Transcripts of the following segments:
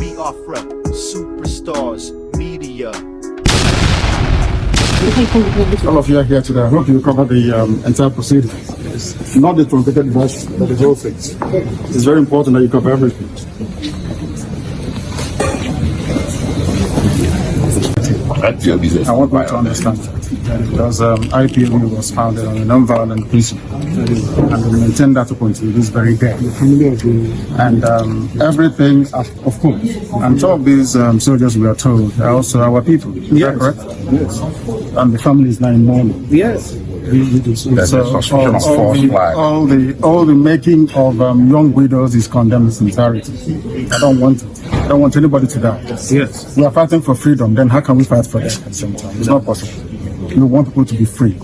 Biafra, superstars, media. All of you are here today. I hope you cover the entire proceedings. It's not the truncated version, but the whole thing. It's very important that you cover everything. I want you to understand that because IPOB was founded on a non-violent principle, and we maintain that up until this very day. And everything, of course, and some of these soldiers, we are told, are also our people. Is that correct? Yes. And the family is now in mourning. Yes. All the making of young widows is condemned in its entirety. I don't want it. I don't want anybody to die. Yes. We are fighting for freedom, then how can we fight for that at the same time? It's not possible. We want people to be free.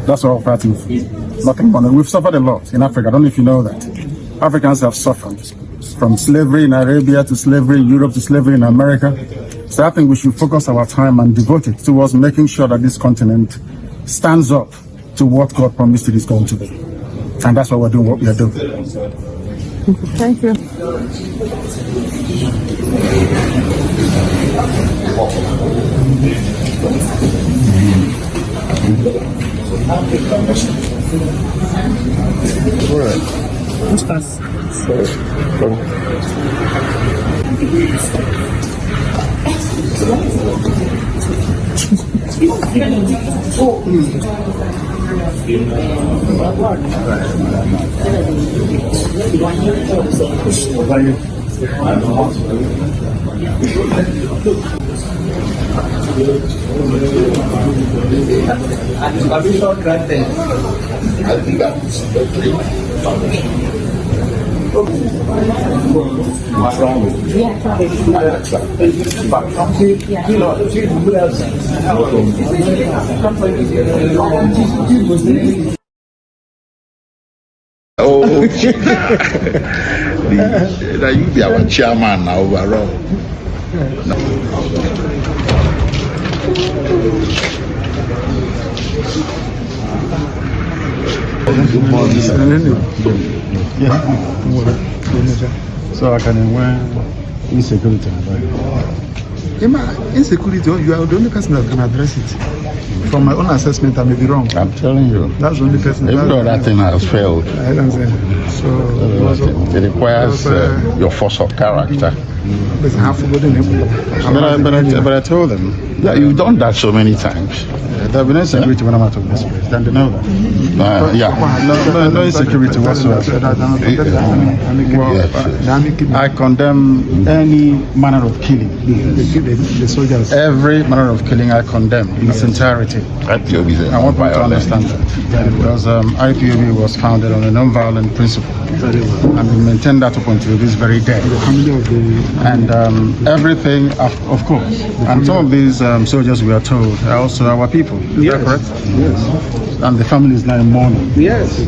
That's what we're fighting for. Nothing more. We've suffered a lot in Africa. I don't know if you know that. Africans have suffered from slavery in Arabia to slavery in Europe to slavery in America. So I think we should focus our time and devote it towards making sure that this continent stands up to what God promised it is going to be. And that's why we're doing what we are doing. Thank you. Oh, you be our chairman now overall. So I can wear insecurity. Insecurity, you are the only person that can address it. From my own assessment, I may be wrong. I'm telling you. That's the only person. Every other thing has failed. I don't say. So it requires your force of character. But I told them. Yeah, you've done that so many times. There'll be no insecurity when I'm out of this place. Then they know that. No insecurity whatsoever. I condemn any manner of killing. The soldiers. Every manner of killing I condemn in its entirety. I want you to understand that. Because IPOB was founded on a non-violent principle. And we maintain that up until this very day. And everything, of course. And some of these soldiers, we are told, are also our people. Is that correct? Yes. And the family is now in mourning. Yes.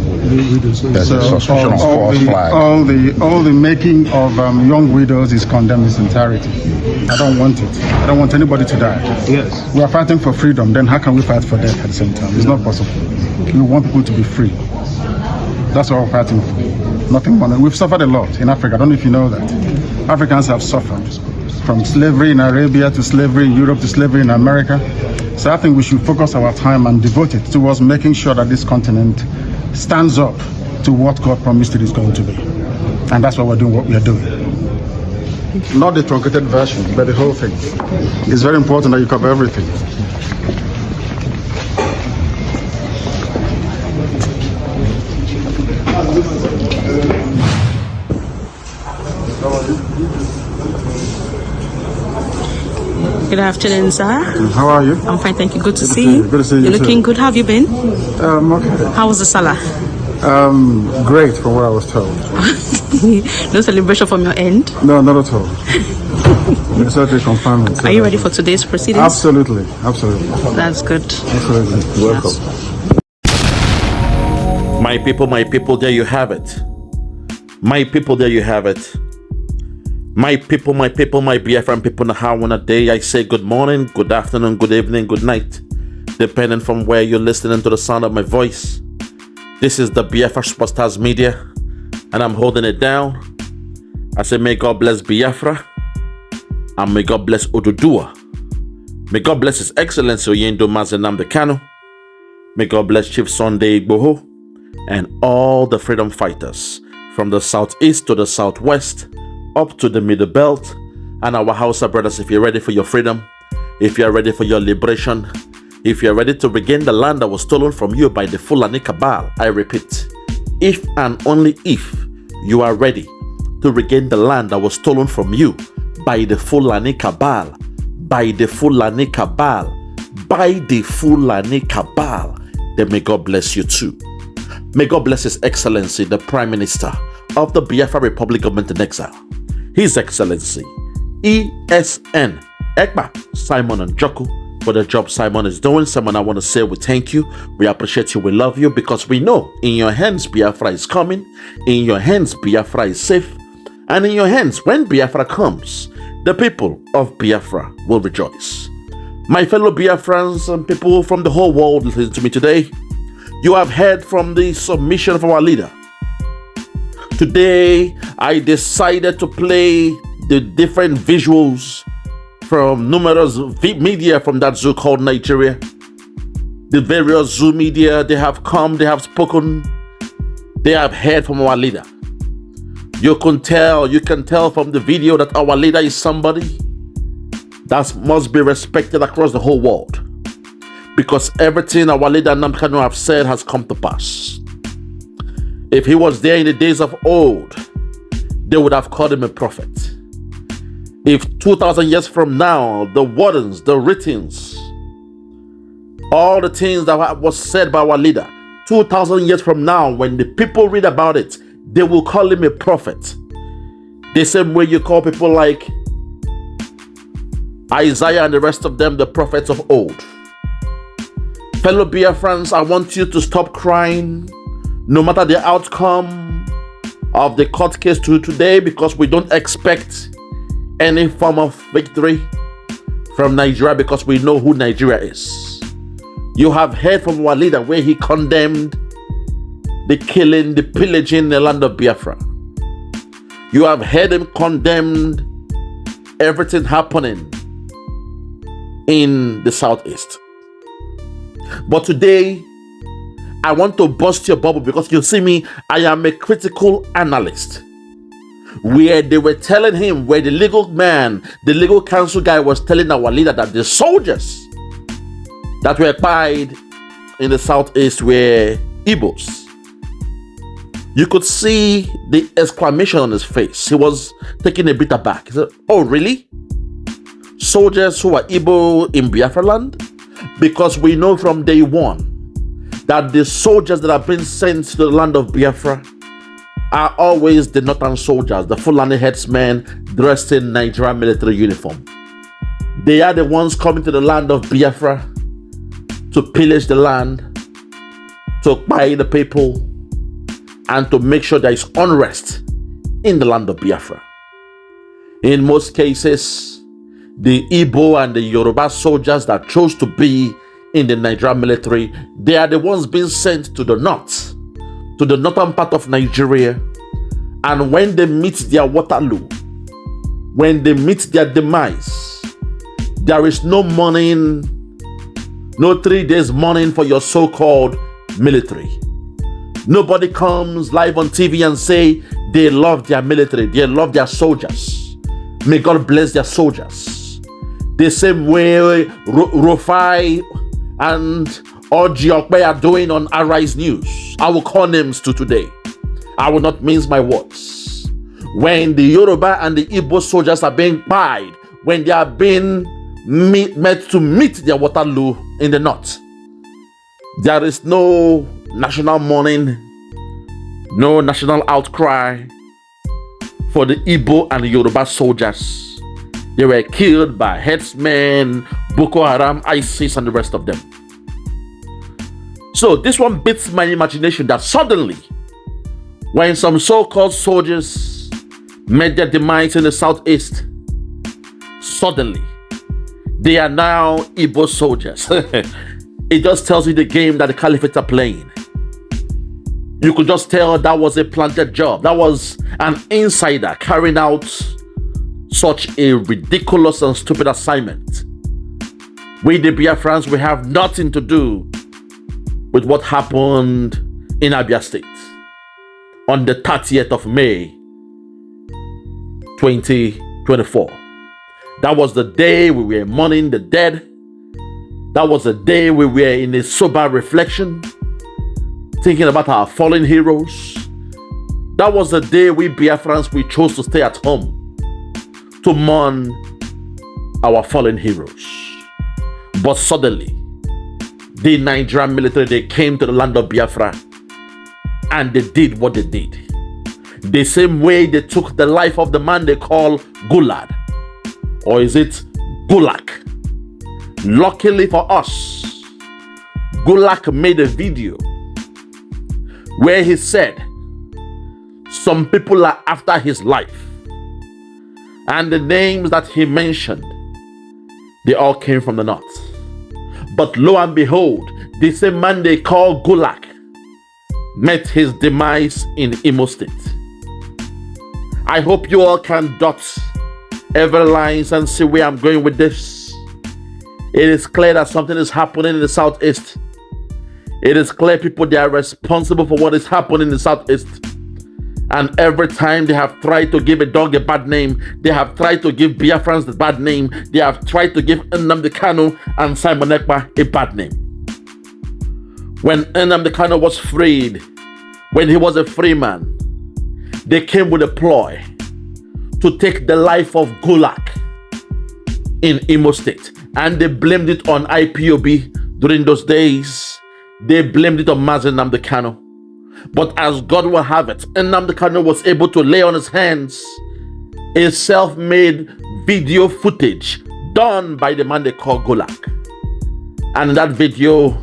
All the making of young widows is condemned in its entirety. I don't want it. I don't want anybody to die. Yes. We are fighting for freedom, then how can we fight for death at the same time? It's not possible. We want people to be free. That's what we're fighting for. Nothing more. We've suffered a lot in Africa. I don't know if you know that. Africans have suffered from slavery in Arabia to slavery in Europe to slavery in America. So I think we should focus our time and devote it towards making sure that this continent stands up to what God promised it is going to be. And that's why we're doing what we are doing. Not the truncated version, but the whole thing. It's very important that you cover everything. Good afternoon, sir. How are you? I'm fine, thank you. Good to see you. Good to see you. You're looking good. How have you been? Okay. How was the Salah? Great, from what I was told. No celebration from your end? No, not at all. Certainly confirm it. Are you ready for today's proceedings? Absolutely, absolutely. That's good. Absolutely. Welcome. My people, there you have it. My people, there you have it. My people, my Biafran people, how on a day I say good morning, good afternoon, good evening, good night, depending from where you're listening to the sound of my voice. This is the Biafra Superstars Media, and I'm holding it down. I say, may God bless Biafra. And may God bless Odudua. May God bless His Excellency Oyendo Nnamdi Kanu. May God bless Chief Sunday Igboho and all the freedom fighters from the southeast to the southwest, up to the middle belt, and our Hausa brothers. If you're ready for your freedom, if you're ready for your liberation, if you're ready to regain the land that was stolen from you by the Fulani cabal, I repeat, if and only if you are ready to regain the land that was stolen from you by the Fulani cabal, by the Fulani cabal, by the Fulani cabal, then may God bless you too. May God bless His Excellency, the Prime Minister of the Biafra Republic Government in Exile, His Excellency, ESN, Ekpa Simon Njoku, for the job Simon is doing. Simon, I want to say we thank you, we appreciate you, we love you, because we know in your hands Biafra is coming, in your hands Biafra is safe, and in your hands, when Biafra comes, the people of Biafra will rejoice. My fellow Biafrans and people from the whole world listening to me today, you have heard from the submission of our leader. Today, I decided to play the different visuals from numerous media from that zoo called Nigeria. The various zoo media, they have come, they have spoken, they have heard from our leader. You can tell from the video that our leader is somebody that must be respected across the whole world, because everything our leader Nnamdi Kanu have said has come to pass. If he was there in the days of old, they would have called him a prophet. If 2,000 years from now, the wardens, the writings, all the things that was said by our leader, 2,000 years from now, when the people read about it, they will call him a prophet. The same way you call people like Isaiah and the rest of them the prophets of old. Fellow Biafrans, I want you to stop crying, no matter the outcome of the court case today, because we don't expect any form of victory from Nigeria, because we know who Nigeria is. You have heard from our leader where he condemned the killing, the pillaging in the land of Biafra. You have heard him condemn everything happening in the southeast. But today, I want to burst your bubble, because you see me, I am a critical analyst. Where they were telling him, where the legal man, the legal counsel guy was telling our leader that the soldiers that were pied in the southeast were Igbos. You could see the exclamation on his face. He was taken a bit aback. He said, oh, really? Soldiers who are Igbo in Biafra land? Because we know from day one that the soldiers that have been sent to the land of Biafra are always the northern soldiers, the Fulani headsmen dressed in Nigerian military uniform. They are the ones coming to the land of Biafra to pillage the land, to buy the people, and to make sure there is unrest in the land of Biafra. In most cases, the Igbo and the Yoruba soldiers that chose to be in the Nigerian military, they are the ones being sent to the north, to the northern part of Nigeria. And when they meet their Waterloo, when they meet their demise, there is no mourning, no 3 days mourning for your so-called military. Nobody comes live on TV and say they love their military, they love their soldiers. May God bless their soldiers. The same way Rufai and Orji Okpe are doing on Arise News. I will call names to today. I will not mince my words. When the Yoruba and the Igbo soldiers are being pied, when they are being met to meet their Waterloo in the north, there is no national mourning, no national outcry for the Igbo and the Yoruba soldiers. They were killed by headsmen, Boko Haram, ISIS, and the rest of them. So this one beats my imagination that suddenly, when some so-called soldiers met their demise in the southeast, suddenly they are now Igbo soldiers. It just tells you the game that the caliphate are playing. You could just tell that was a planted job. That was an insider carrying out such a ridiculous and stupid assignment. We, the Biafrans, we have nothing to do with what happened in Abia State on the 30th of May, 2024. That was the day we were mourning the dead. That was the day we were in a sober reflection, thinking about our fallen heroes. That was the day we Biafrans, we chose to stay at home to mourn our fallen heroes. But suddenly, the Nigerian military, they came to the land of Biafra and they did what they did. The same way they took the life of the man they call Gulag. Or is it Gulag? Luckily for us, Gulag made a video where he said some people are after his life. And the names that he mentioned, they all came from the north. But lo and behold, the same man they call Gulag met his demise in Imo State. I hope you all can dot every lines and see where I'm going with this. It is clear that something is happening in the southeast. It is clear people, they are responsible for what is happening in the southeast. And every time they have tried to give a dog a bad name, they have tried to give Biafrans the bad name, they have tried to give Nnamdi Kanu and Simon Ekpa a bad name. When Nnamdi Kanu was freed, when he was a free man, they came with a ploy to take the life of Gulag in Imo State. And they blamed it on IPOB during those days. They blamed it on Nnamdi Kanu. But as God will have it, Nnamdi Kanu was able to lay on his hands a self-made video footage done by the man they call Gulag. And in that video,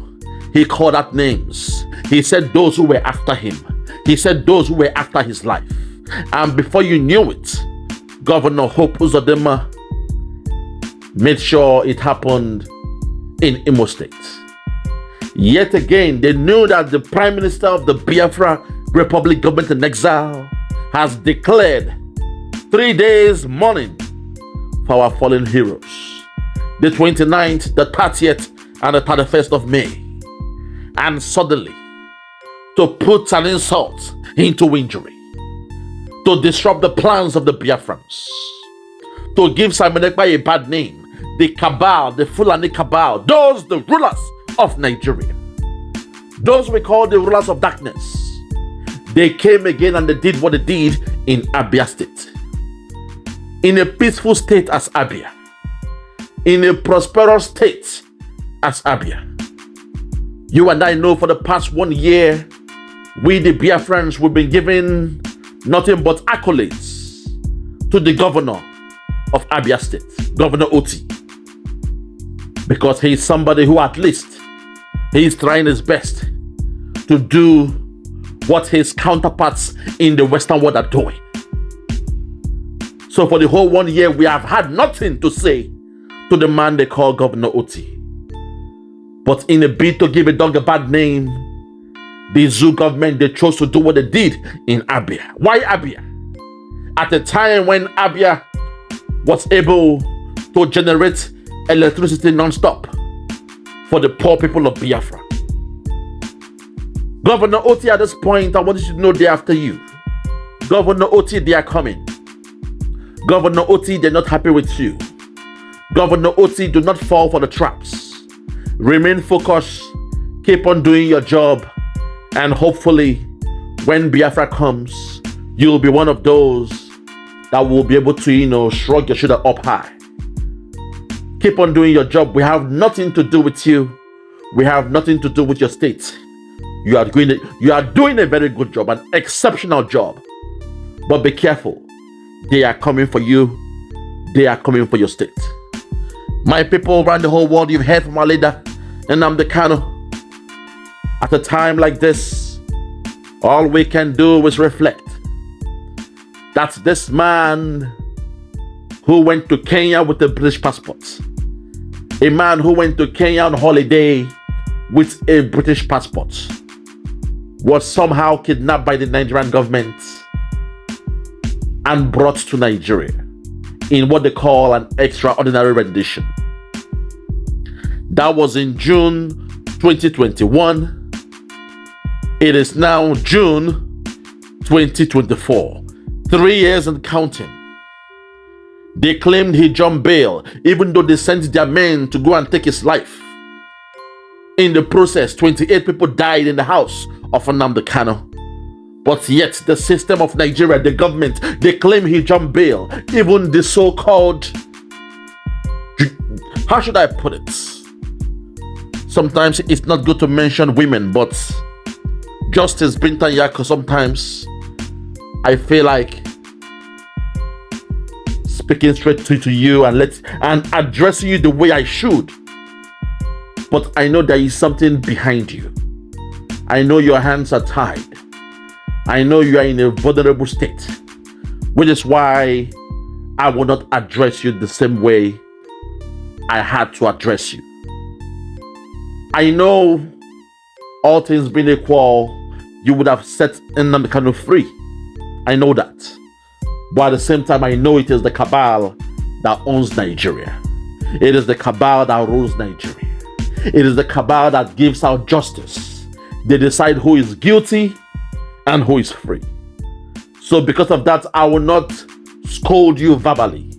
he called out names. He said those who were after him. He said those who were after his life. And before you knew it, Governor Hope Uzodinma made sure it happened in Imo State. Yet again, they knew that the Prime Minister of the Biafra Republic government in exile has declared 3 days mourning for our fallen heroes. The 29th, the 30th, and the 31st of May. And suddenly, to put an insult into injury, to disrupt the plans of the Biafrans, to give Simon Ekpa a bad name, the cabal, the Fulani cabal, those the rulers of Nigeria, those we call the rulers of darkness, they came again and they did what they did in Abia State. In a peaceful state as Abia, in a prosperous state as Abia. You and I know for the past 1 year, we the Biafrans, we've been given nothing but accolades to the governor of Abia State, Governor Oti, because he is somebody who at least he is trying his best to do what his counterparts in the Western world are doing. So for the whole 1 year, we have had nothing to say to the man they call Governor Oti. But in a bid to give a dog a bad name, the Zoo government, they chose to do what they did in Abia. Why Abia? At a time when Abia was able to generate electricity non-stop for the poor people of Biafra. Governor Oti, at this point, I want you to know they're after you. Governor Oti, they are coming. Governor Oti, they're not happy with you. Governor Oti, do not fall for the traps. Remain focused, keep on doing your job, and hopefully, when Biafra comes, you'll be one of those that will be able to, shrug your shoulder up high. Keep on doing your job. We have nothing to do with you. We have nothing to do with your state. You are doing a very good job, an exceptional job. But be careful. They are coming for you. They are coming for your state. My people around the whole world, you've heard from our leader, Nnamdi Kanu. At a time like this, all we can do is reflect that this man who went to Kenya with a British passport, a man who went to Kenya on holiday with a British passport, was somehow kidnapped by the Nigerian government and brought to Nigeria. in what they call an extraordinary rendition. That was in June 2021. It is now June 2024. 3 years and counting. They claimed he jumped bail, even though they sent their men to go and take his life. In the process, 28 people died in the house of Nnamdi Kanu. But yet, the system of Nigeria, the government, they claim he jumped bail. Even the so-called, how should I put it? Sometimes it's not good to mention women, but Justice Binta Yako, sometimes I feel like speaking straight to you and addressing you the way I should. But I know there is something behind you. I know your hands are tied. I know you are in a vulnerable state, which is why I will not address you the same way I had to address you. I know, all things being equal, you would have set Nnamdi Kanu free. I know that. But at the same time, I know it is the cabal that owns Nigeria. It is the cabal that rules Nigeria. It is the cabal that gives out justice. They decide who is guilty and who is free. So because of that, I will not scold you verbally.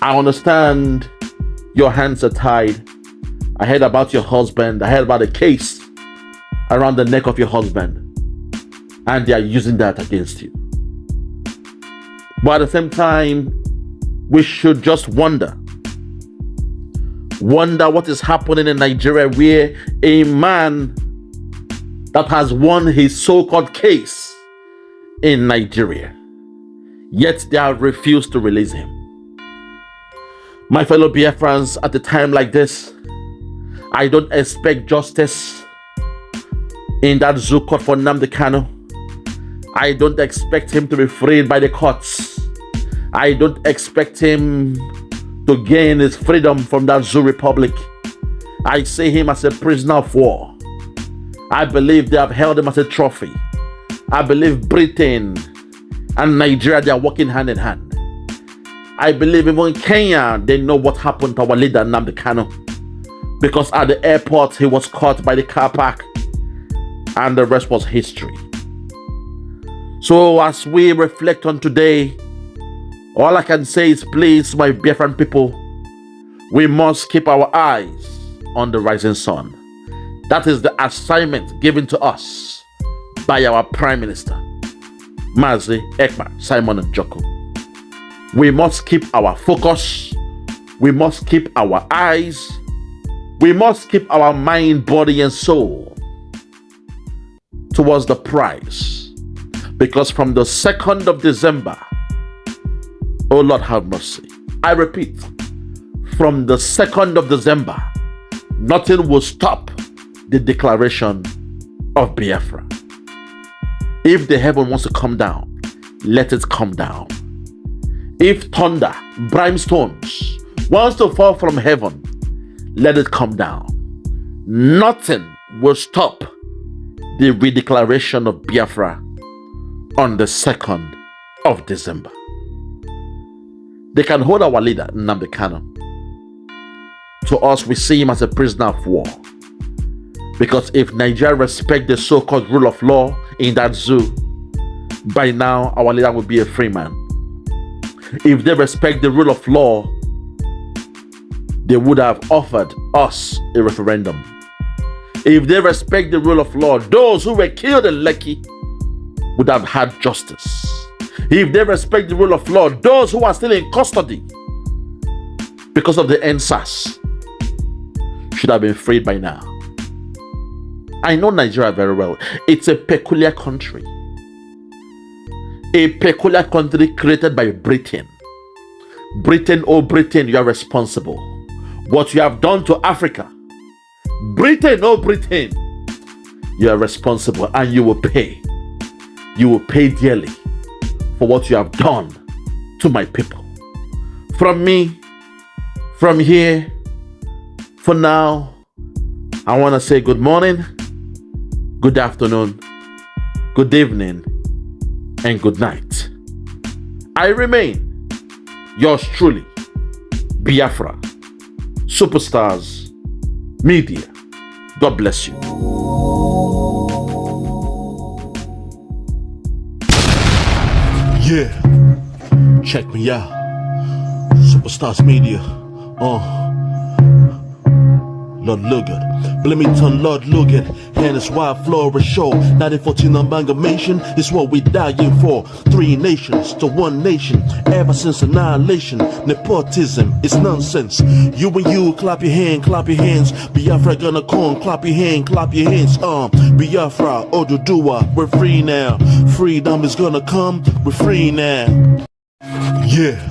I understand your hands are tied. I heard about your husband. I heard about a case around the neck of your husband. And they are using that against you. But at the same time, we should just wonder what is happening in Nigeria, where a man that has won his so-called case in Nigeria, yet they have refused to release him. My fellow Biafrans, at a time like this, I don't expect justice in that zoo court for Nnamdi Kanu. I don't expect him to be freed by the courts. I don't expect him to gain his freedom from that zoo republic. I see him as a prisoner of war. I believe they have held him as a trophy. I believe Britain and Nigeria, they are working hand in hand. I believe even Kenya, they know what happened to our leader Nnamdi Kanu. Because at the airport, he was caught by the car park. And the rest was history. So as we reflect on today, all I can say is, please, my Biafran people, we must keep our eyes on the rising sun. That is the assignment given to us by our Prime Minister, Mazi Ekpa Simon Njoku. We must keep our focus. We must keep our eyes. We must keep our mind, body, and soul towards the prize. Because from the 2nd of December, oh Lord have mercy, I repeat, from the 2nd of December, nothing will stop the declaration of Biafra. If the heaven wants to come down, let it come down. If thunder, brimstones wants to fall from heaven, let it come down. Nothing will stop the redeclaration of Biafra on the 2nd of December. They can hold our leader, Nnamdi Kanu. To us, we see him as a prisoner of war. Because if Nigeria respects the so-called rule of law in that zoo, by now our leader will be a free man. If they respect the rule of law, they would have offered us a referendum. If they respect the rule of law, those who were killed in Lekki would have had justice. If they respect the rule of law, those who are still in custody because of the NSAS should have been freed by now. I know Nigeria very well. It's a peculiar country. A peculiar country created by Britain. Britain, oh Britain, you are responsible. What you have done to Africa. Britain, oh Britain, you are responsible and you will pay. You will pay dearly for what you have done to my people. From me, from here, for now, I want to say good morning, good afternoon, good evening, and good night. I remain Yours truly, Biafra, Superstars Media. God bless you. Yeah, check me out. Superstars Media. Lord Logan, Bloomington, Lord Logan, and it's Wild Flora Show. 1914 amalgamation is what we dying for. 3 nations to 1 nation, ever since annihilation. Nepotism is nonsense. You and you, clap your hands. Biafra gonna come, clap your hands. Biafra, Odudua, we're free now. Freedom is gonna come, we're free now. Yeah.